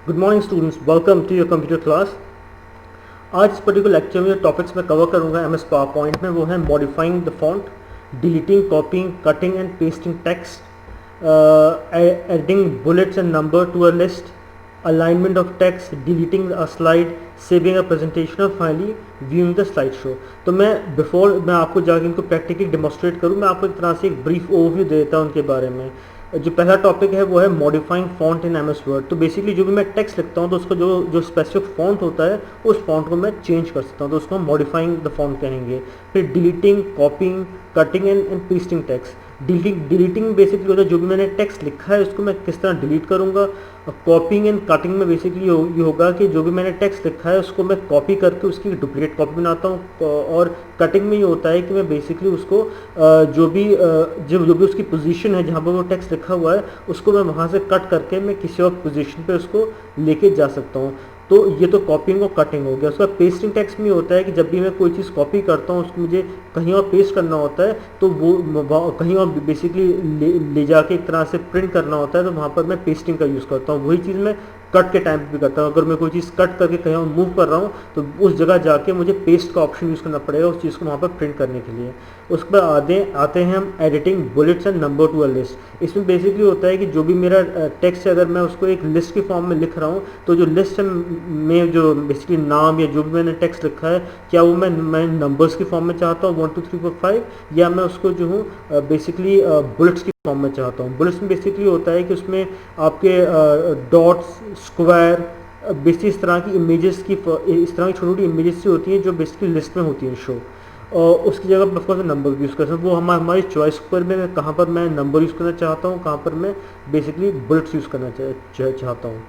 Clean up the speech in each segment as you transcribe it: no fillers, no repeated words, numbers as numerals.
Good morning students, welcome to your computer class. आज इस particular lecture में जो टॉपिक्स मैं कवर करूंगा एमएस पावर पॉइंट में, वो है modifying the font, deleting, copying, cutting and pasting text, adding bullets and number to a list, alignment of text, deleting a slide, saving a presentation और finally viewing the slide show. तो मैं आपको जाकर इनको practically demonstrate करूँ, मैं आपको एक तरह से एक ब्रीफ ओवरव्यू देता हूँ उनके बारे में। जो पहला टॉपिक है वो है modifying font in MS word. तो बेसिकली जो भी मैं टेक्स्ट लिखता हूँ तो उसका जो जो स्पेसिफिक फॉन्ट होता है उस फॉन्ट को मैं चेंज कर सकता हूँ, तो उसको हम मॉडिफाइंग द फॉन्ट कहेंगे। फिर deleting, copying, cutting and pasting text. Deleting basically होता है जो भी मैंने टेक्स्ट लिखा है उसको मैं किस तरह डिलीट करूँगा। कॉपिंग एंड कटिंग में बेसिकली ये होगा कि जो भी मैंने टेक्स्ट लिखा है उसको मैं कॉपी करके उसकी डुप्लीकेट कॉपी बनाता हूँ। और कटिंग में ये होता है कि मैं बेसिकली उसको जो भी उसकी पोजीशन है जहाँ पर वो टेक्स्ट लिखा हुआ है उसको मैं वहाँ से कट करके मैं किसी और पोजीशन पे उसको लेके जा सकता हूँ। तो ये तो कॉपिंग और कटिंग हो गया। उसका पेस्टिंग टेक्स्ट में होता है कि जब भी मैं कोई चीज़ कॉपी करता हूँ उसको मुझे कहीं और पेस्ट करना होता है, तो वो कहीं और बेसिकली ले जाके एक तरह से प्रिंट करना होता है, तो वहाँ पर मैं पेस्टिंग का यूज़ करता हूँ। वही चीज़ मैं कट के टाइम पे भी करता हूँ। अगर मैं कोई चीज़ कट करके कहीं और मूव कर रहा हूँ तो उस जगह जाके मुझे पेस्ट का ऑप्शन यूज़ करना पड़ेगा उस चीज़ को वहाँ पर प्रिंट करने के लिए। उसके बाद आते हैं हम editing bullets and number to a list. इसमें बेसिकली होता है कि जो भी मेरा टेक्स्ट है अगर मैं उसको एक लिस्ट के फॉर्म में लिख रहा हूँ तो जो लिस्ट में जो बेसिकली नाम या जो भी मैंने टेक्स्ट लिखा है, क्या वो मैं नंबर्स की फॉर्म में चाहता हूँ 1 2 3 4 5, या मैं उसको जो हूँ बेसिकली बुलेट्स की फॉर्म में चाहता हूँ। बुलेट्स में बेसिकली होता है कि उसमें आपके डॉट्स, स्क्वायर, बेसिकली इस तरह की इमेजेस की इस तरह की छोटी छोटी इमेजेस सी होती हैं जो बेसिकली लिस्ट में होती हैं शो। और उसकी जगह पर ऑफकोर्स नंबर यूज़ कर सकते हैं। वो हमारी चॉइस पर मैं कहाँ पर मैं नंबर यूज़ करना चाहता हूँ, कहाँ पर मैं बेसिकली बुलेट्स यूज़ करना चाहता हूँ।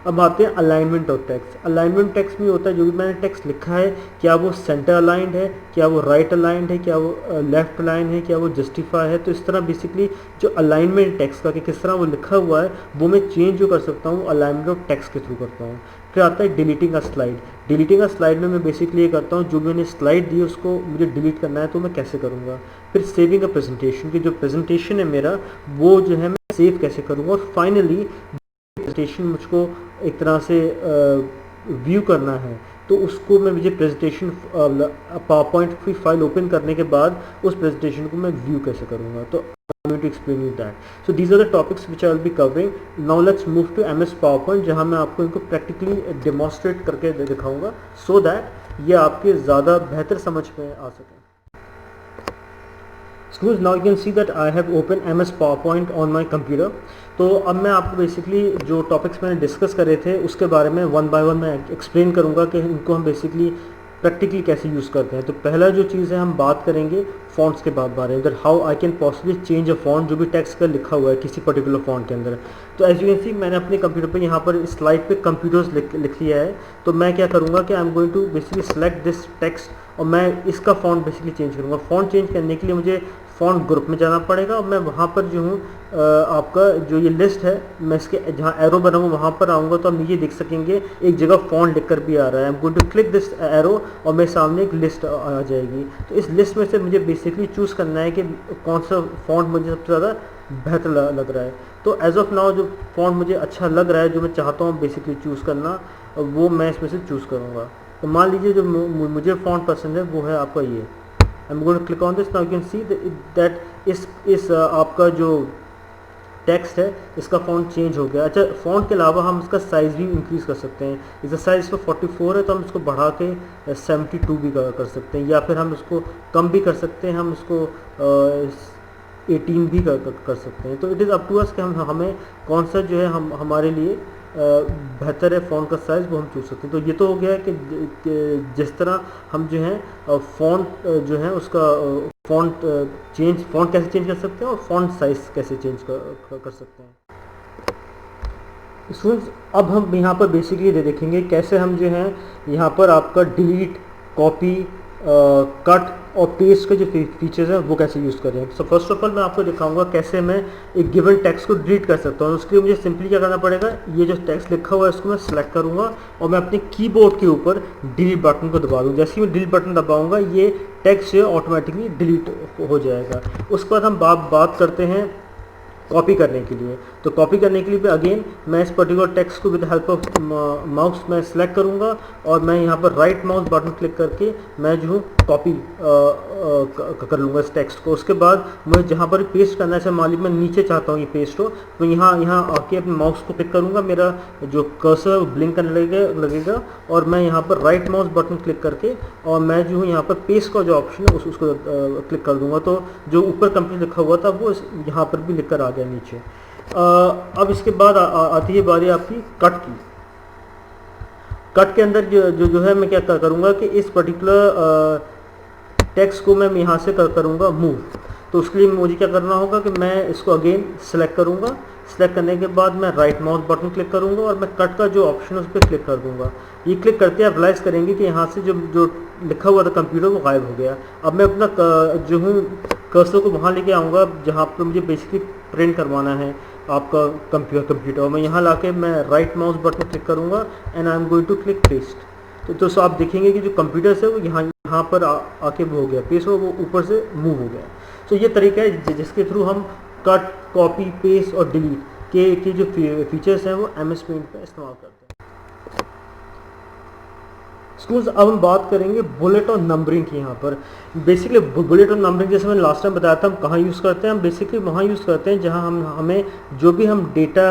अब आते हैं alignment of text. Alignment text में होता है जो भी मैंने टेक्स्ट लिखा है, क्या वो सेंटर अलाइंड है, क्या वो राइट अलाइंड है, क्या वो लेफ्ट अलाइन है, क्या वो जस्टिफाई है। तो इस तरह बेसिकली जो अलाइनमेंट टेक्स्ट का कि किस तरह वो लिखा हुआ है वो मैं चेंज जो कर सकता हूँ अलाइनमेंट ऑफ टेक्स्ट के थ्रू करता हूँ। फिर आता है deleting a slide. Deleting a slide में मैं बेसिकली ये करता हूँ जो मैंने स्लाइड दी उसको मुझे डिलीट करना है तो मैं कैसे करूँगा। फिर सेविंग अ प्रेजेंटेशन, की जो प्रेजेंटेशन है मेरा वो जो है मैं सेव कैसे करूँगा। और फाइनली प्रेजेंटेशन मुझको एक तरह से व्यू करना है तो उसको मैं मुझे प्रेजेंटेशन पावर पॉइंट की फाइल ओपन करने के बाद उस प्रेजेंटेशन को मैं व्यू कैसे करूँगा। तो I'm going to explain you that. So these are the topics which I will be covering. Now let's move to MS PowerPoint जहाँ मैं आपको इनको practically demonstrate करके दिखाऊंगा so that ये आपके ज़्यादा बेहतर समझ में आ सके। Students, now you can see that I have opened MS PowerPoint on my computer. तो अब मैं आपको बेसिकली जो टॉपिक्स मैंने डिस्कस करे थे उसके बारे में वन बाय वन मैं एक्सप्लेन करूँगा कि इनको हम बेसिकली प्रैक्टिकली कैसे यूज़ करते हैं। तो पहला जो चीज़ है हम बात करेंगे फॉन्ट्स के बारे में, that how I can possibly change a font जो भी टेक्स्ट का लिखा हुआ है किसी पर्टिकुलर फॉन्ट के अंदर। तो एज यू कैन सी मैंने अपने कंप्यूटर पे यहाँ पर स्लाइड पे कंप्यूटर्स लिख लिया है। तो मैं क्या करूँगा कि I am going to basically select this text और मैं इसका फॉन्ट बेसिकली चेंज करूँगा। फॉन्ट चेंज करने के लिए मुझे फॉन्ट ग्रुप में जाना पड़ेगा और मैं वहाँ पर जो हूँ आपका जो ये लिस्ट है मैं इसके जहाँ एरो बना हूँ वहाँ पर आऊँगा तो आप नीचे देख सकेंगे एक जगह फॉन्ट लिखकर भी आ रहा है। I am going to click this arrow और मेरे सामने एक लिस्ट आ जाएगी। तो इस लिस्ट में से मुझे बेसिकली चूज़ करना है कि कौन सा फॉन्ट मुझे सबसे ज़्यादा बेहतर लग रहा है। तो एज ऑफ नाउ जो फॉन्ट मुझे अच्छा लग रहा है, जो मैं चाहता हूँ बेसिकली चूज़ करना, वो मैं इसमें से चूज़ करूँगा। तो मान लीजिए जो मुझे फॉन्ट पसंद है वो है आपका ये। I'm going to click on this. Now you can see that इस आपका जो टेक्स्ट है इसका फॉन्ट चेंज हो गया। अच्छा, फॉन्ट के अलावा हम इसका साइज़ भी इंक्रीज़ कर सकते हैं। इसका साइज़ इसका 44 है तो हम इसको बढ़ा के 72 भी कर सकते हैं, या फिर हम इसको कम भी कर सकते हैं, हम इसको 18 भी कर सकते हैं। तो it is up to us कि हमें कौन सा जो है हमारे लिए बेहतर है फ़ॉन्ट का साइज़ वो हम चूज़ सकते हैं। तो ये तो हो गया है कि जिस तरह हम जो है फ़ॉन्ट जो है उसका फ़ॉन्ट कैसे चेंज कर सकते हैं और फ़ॉन्ट साइज़ कैसे चेंज कर सकते हैं। स्टूडेंट्स, अब हम यहाँ पर बेसिकली देखेंगे कैसे हम जो है यहाँ पर आपका डिलीट, कॉपी, कट और पेस्ट के जो फीचर्स हैं वो कैसे यूज़ करें। सो फर्स्ट ऑफ ऑल मैं आपको दिखाऊंगा कैसे मैं एक गिवन टेक्स्ट को डिलीट कर सकता हूँ। उसके लिए मुझे सिंपली क्या करना पड़ेगा, ये जो टेक्स्ट लिखा हुआ है इसको मैं सेलेक्ट करूँगा और मैं अपने कीबोर्ड के ऊपर डिलीट बटन को दबा दूँ। जैसे ही मैं डिलीट बटन दबाऊँगा ये टेक्स्ट जो है ऑटोमेटिकली डिलीट हो जाएगा। उसके बाद हम बात करते हैं कॉपी करने के लिए। तो कॉपी करने के लिए भी अगेन मैं इस पर्टिकुलर टेक्स्ट को विद हेल्प ऑफ माउस मैं सेलेक्ट करूँगा और मैं यहाँ पर राइट माउस बटन क्लिक करके मैं जो हूँ कॉपी कर लूँगा इस टेक्स्ट को। उसके बाद मुझे जहाँ पर पेस्ट करना है, जैसे मान लीजिए मैं नीचे चाहता हूँ ये पेस्ट हो, तो यहाँ आके अपने माउस को क्लिक करूँगा, मेरा जो कर्सर ब्लिंक करने लगेगा और मैं यहाँ पर राइट माउस बटन क्लिक करके और मैं जो हूँ यहाँ पर पेस्ट का जो ऑप्शन है उसको क्लिक कर दूँगा। तो जो ऊपर कंप्लीट लिखा हुआ था वो यहाँ पर भी लिख कर आ गया नीचे। अब इसके बाद आती है बारी आपकी कट की। कट के अंदर जो है मैं क्या करूँगा कि इस पर्टिकुलर टेक्स्ट को मैं यहाँ से करूँगा मूव। तो उसके लिए मुझे क्या करना होगा कि मैं इसको अगेन सेलेक्ट करूँगा। सेलेक्ट करने के बाद मैं राइट माउस बटन क्लिक करूँगा और मैं कट का जो ऑप्शन है उस पर क्लिक कर दूँगा। ये क्लिक करते आप रियलाइज़ करेंगे कि यहाँ से जो लिखा हुआ था कंप्यूटर वो गायब हो गया। अब मैं अपना जो हूँ कर्सर को वहाँ लेके आऊँगा जहाँ पर मुझे बेसिकली प्रिंट करवाना है आपका कंप्यूटर। मैं यहाँ लाके मैं राइट माउस बटन क्लिक करूँगा and I am going to click paste. तो आप देखेंगे कि जो कंप्यूटर है वो यहाँ पर आके वो हो गया पेस्ट, वो ऊपर से मूव हो गया। तो ये तरीका है जिसके थ्रू हम कट, कॉपी, पेस्ट और डिलीट के जो फीचर्स हैं वो MS पेंट में इस्तेमाल करते हैं। स्टूडेंट्स अब हम बात करेंगे बुलेट और नंबरिंग की। यहाँ पर बेसिकली बुलेट और नंबरिंग जैसे मैंने लास्ट टाइम बताया था हम कहाँ यूज़ करते हैं। हम बेसिकली वहाँ यूज़ करते हैं जहाँ हमें जो भी हम डेटा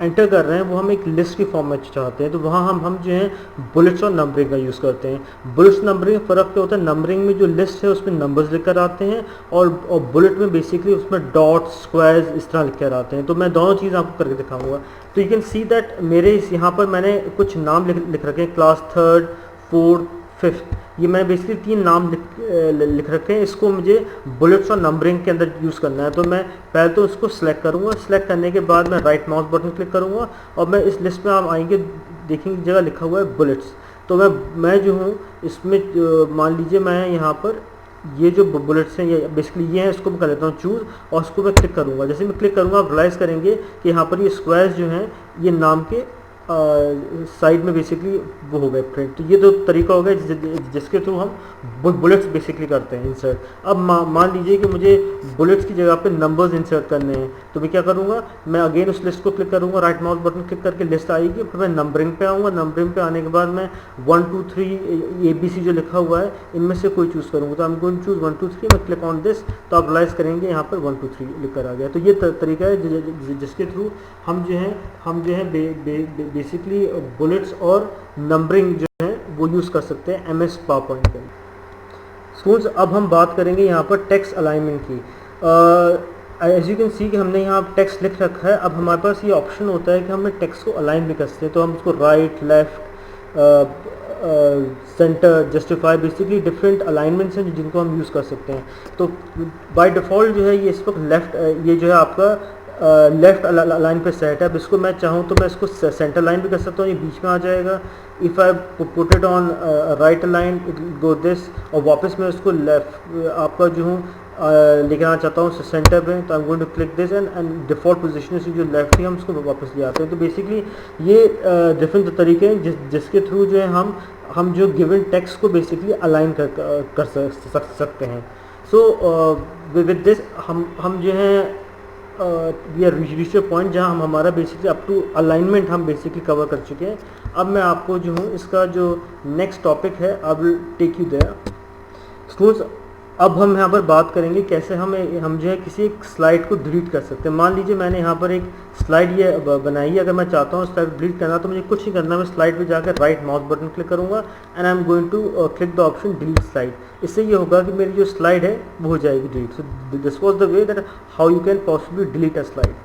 एंटर कर रहे हैं वो हम एक लिस्ट की फॉर्म में चाहते हैं। तो वहाँ हम जो है बुलेट्स और नंबरिंग का यूज़ करते हैं। बुलेट्स नंबरिंग में फ़र्क क्या होता है, नंबरिंग में जो लिस्ट है उसमें नंबर्स लिख कर आते हैं और बुलेट में बेसिकली उसमें डॉट्स, स्क्वायर्स इस तरह लिख कर आते हैं। तो मैं दोनों चीज़ आपको करके दिखाऊँगा। तो यू कैन सी दैट मेरे यहाँ पर मैंने कुछ नाम लिख रखे हैं, क्लास 3rd, 4th, 5th, ये मैं बेसिकली 3 नाम लिख रखे हैं। इसको मुझे बुलेट्स और नंबरिंग के अंदर यूज़ करना है। तो मैं पहले तो उसको सिलेक्ट करूँगा। सिलेक्ट करने के बाद मैं राइट माउस बटन क्लिक करूँगा और मैं इस लिस्ट में आप आएंगे देखेंगे जगह लिखा हुआ है बुलेट्स। तो मैं जो हूँ इसमें मान लीजिए मैं यहाँ पर ये जो बुलेट्स हैं ये बेसिकली ये हैं, इसको मैं कर लेता हूँ चूज़ और उसको मैं क्लिक करूँगा। जैसे मैं क्लिक करूँगा आप रियलाइज़ करेंगे कि यहाँ पर ये स्क्वायर्स जो हैं ये नाम के साइड में बेसिकली वो हो गए प्रिंट। तो ये दो तरीका हो गया जिसके थ्रू हम बुलेट्स बेसिकली करते हैं इंसर्ट। अब मान लीजिए कि मुझे बुलेट्स की जगह पे नंबर्स इंसर्ट करने हैं, तो मैं क्या करूँगा, मैं अगेन उस लिस्ट को क्लिक करूँगा, राइट माउस बटन क्लिक करके लिस्ट आएगी, फिर मैं नंबरिंग पे आऊँगा। नंबरिंग पे आने के बाद मैं 1 2 3 ABC जो लिखा हुआ है इनमें से कोई चूज़ करूँगा। तो I am going to choose 1 2 3, मैं क्लिक ऑन दिस, तो आप रियलाइज़ करेंगे यहाँ पर 1 2 3 लिख कर आ गया। तो ये तरीका है जिसके थ्रू हम जो है बेसिकली बुलेट्स और नंबरिंग जो है वो यूज़ कर सकते हैं MS पावरपॉइंट पे। स्टूडेंट्स अब हम बात करेंगे यहाँ पर टेक्स्ट अलाइनमेंट की। एज यू कैन सी कि हमने यहाँ टेक्स्ट लिख रखा है। अब हमारे पास ये ऑप्शन होता है कि हम टेक्स्ट को अलाइन भी कर सकते हैं। तो हम उसको right, left, centre, justify, basically different alignments हैं जिनको हम यूज़ कर सकते हैं। तो बाय डिफ़ॉल्ट जो है ये इस वक्त लेफ्ट, ये जो है आपका लेफ्ट लाइन पे सेट है। अब इसको मैं चाहूँ तो मैं इसको सेंटर लाइन भी कर सकता हूँ, ये बीच में आ जाएगा। If I put it on right line it go this, और वापस मैं इसको लेफ्ट आपका जो हूँ लेके आना चाहता हूँ सेंटर पे, तो I am going to click this and default position से जो लेफ्ट है हम उसको वापस ले आते हैं। तो बेसिकली ये डिफरेंट तरीके हैं जिसके थ्रू जो है हम जो गिवन टेक्स्ट को बेसिकली अलाइन कर सकते हैं। सो विद दिस हम जो है वी आर रीच पॉइंट जहाँ हम हमारा बेसिकली अप टू अलाइनमेंट हम बेसिकली कवर कर चुके हैं। अब मैं आपको जो हूँ इसका जो नेक्स्ट टॉपिक है I will take you there. Students अब हम यहाँ पर बात करेंगे कैसे हम जो है किसी एक स्लाइड को डिलीट कर सकते हैं। मान लीजिए मैंने यहाँ पर एक स्लाइड ये बनाई है, अगर मैं चाहता हूँ स्लाइड डिलीट करना तो मुझे कुछ नहीं करना, मैं स्लाइड पे जाकर राइट माउस बटन क्लिक करूँगा and I am going to click the option delete slide. इससे ये होगा कि मेरी जो स्लाइड है वो हो जाएगी delete. So this was the way that how you can possibly delete a slide.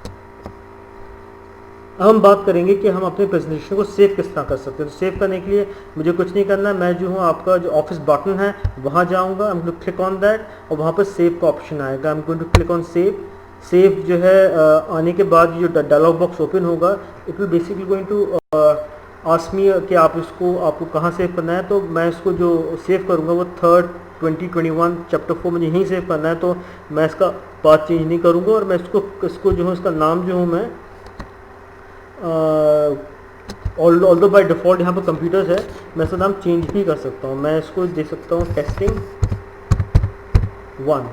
अब हम बात करेंगे कि हम अपने प्रेजेंटेशन को सेव किस तरह कर सकते हैं। तो सेव करने के लिए मुझे कुछ नहीं करना, मैं जो हूँ आपका जो ऑफिस बटन है वहाँ जाऊँगा, I am going to click on that और वहाँ पर सेव का ऑप्शन आएगा। I am going to click on save. Save जो है आने के बाद जो डायलॉग बॉक्स ओपन होगा it will basically going to ask me कि आपको कहाँ सेव करना है। तो मैं इसको जो सेव करूँगा वो 3rd 2021 चैप्टर 4 मुझे यहीं सेव करना है। तो मैं इसका पाथ चेंज नहीं करूँगा और मैं इसको जो है इसका नाम जो हूँ मैं ऑल्दो बाय डिफ़ॉल्ट यहाँ पर कंप्यूटर्स है, मैं इसका नाम चेंज भी कर सकता हूँ। मैं इसको दे सकता हूँ टेस्टिंग 1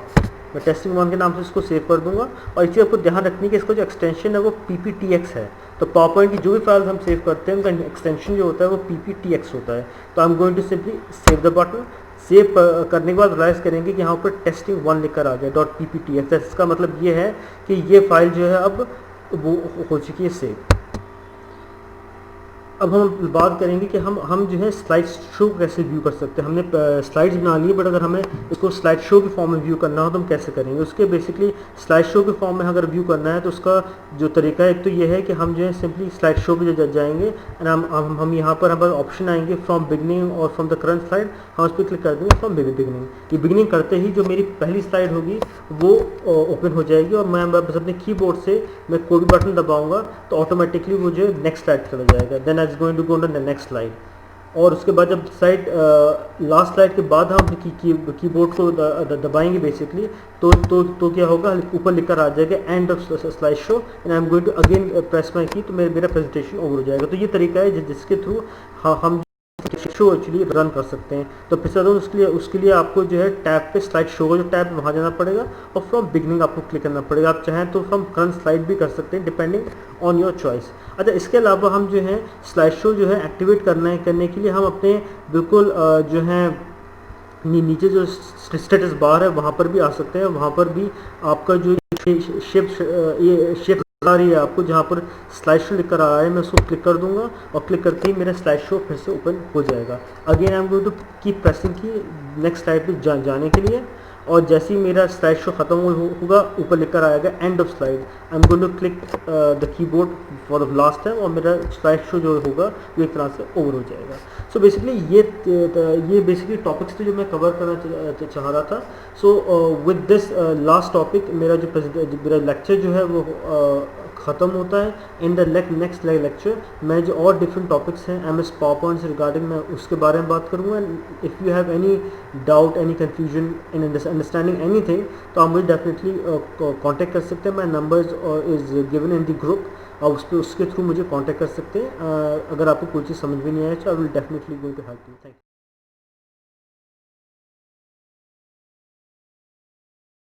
मैं टेस्टिंग 1 के नाम से इसको सेव कर दूंगा। और इसी आपको ध्यान रखनी है कि इसका जो एक्सटेंशन है वो PPTX है। तो पावर पॉइंट की जो भी फाइल्स हम सेव करते हैं उनका एक्सटेंशन जो होता है वो PPTX होता है। तो I am going to simply save the button. Save करने के बाद रियलाइज करेंगे कि यहाँ पर टेस्टिंग 1 लिखकर आ गया .pptx। इसका मतलब ये है कि ये फाइल जो है अब वो हो चुकी है सेव। अब हम बात करेंगे कि हम जो है स्लाइड शो कैसे व्यू कर सकते हैं। हमने स्लाइड्स बना ली है, बट अगर हमें इसको स्लाइड शो के फॉर्म में व्यू करना हो तो हम कैसे करेंगे। उसके बेसिकली स्लाइड शो के फॉर्म में अगर व्यू करना है तो उसका जो तरीका है एक तो ये है कि हम जो है सिंपली स्लाइड शो पे जाएंगे एंड हम यहाँ पर हमारे ऑप्शन आएंगे फ्रॉम बिगनिंग और फ्रॉम द करंट स्लाइड। हम उस पर क्लिक कर देंगे फ्रॉम बिगनिंग। ये बिगनिंग करते ही जो मेरी पहली स्लाइड होगी वो ओपन हो जाएगी और मैं बस अपने कीबोर्ड से मैं कोई भी बटन दबाऊंगा तो ऑटोमेटिकली वो जो नेक्स्ट स्लाइड चला जाएगा। Then I going to go on the next slide. और उसके बाद जब स्लाइड लास्ट स्लाइड के बाद हम कीबोर्ड को दबाएंगे बेसिकली तो क्या होगा, ऊपर लिखकर आ जाएगा end of slide show and I am going to again press my key, तो मेरा प्रेजेंटेशन ओवर हो जाएगा। तो ये तरीका है जिसके थ्रू हम शो एक्चुअली रन कर सकते हैं। तो फिर उसके लिए आपको जो है टैब पे स्लाइड शो का जो टैब है वहाँ जाना पड़ेगा और फ्रॉम बिगनिंग आपको क्लिक करना पड़ेगा। आप चाहें तो फ्रॉम करंट स्लाइड भी कर सकते हैं डिपेंडिंग ऑन योर चॉइस। अच्छा, इसके अलावा हम जो है स्लाइड शो जो है एक्टिवेट करने के लिए हम अपने बिल्कुल जो है नीचे जो स्टेटस बार है वहाँ पर भी आ सकते हैं। वहाँ पर भी आपका जो शेप आ रही है आपको जहाँ पर स्लाइड शो लिखकर आ रहा है, मैं उसको क्लिक कर दूंगा और क्लिक करते ही मेरा स्लाइड शो फिर से ओपन हो जाएगा। Again I am going to keep pressing की नेक्स्ट स्लाइड पे जाने के लिए। और जैसे ही मेरा स्लाइड शो खत्म होगा ऊपर लिखकर आएगा end of slide. I am going to click the keyboard for the last time और मेरा स्लाइड शो जो होगा वो एक तरह से ओवर हो जाएगा। सो बेसिकली ये बेसिकली टॉपिक्स थे जो मैं कवर करना चाह रहा था। So with this last topic मेरा मेरा लेक्चर जो है वो ख़त्म होता है। इन द नेक्स्ट लेक्चर मैं जो और डिफरेंट टॉपिक्स हैं MS पावरपॉइंट से रिगार्डिंग मैं उसके बारे में बात करूँगा। If you have any doubt any confusion in understanding anything तो आप मुझे डेफिनेटली कांटेक्ट कर सकते हैं। My numbers is given in the group और उसके थ्रू मुझे कांटेक्ट कर सकते हैं। अगर आपको कोई चीज़ समझ में नहीं आए तो I will definitely going to help you. Thank you.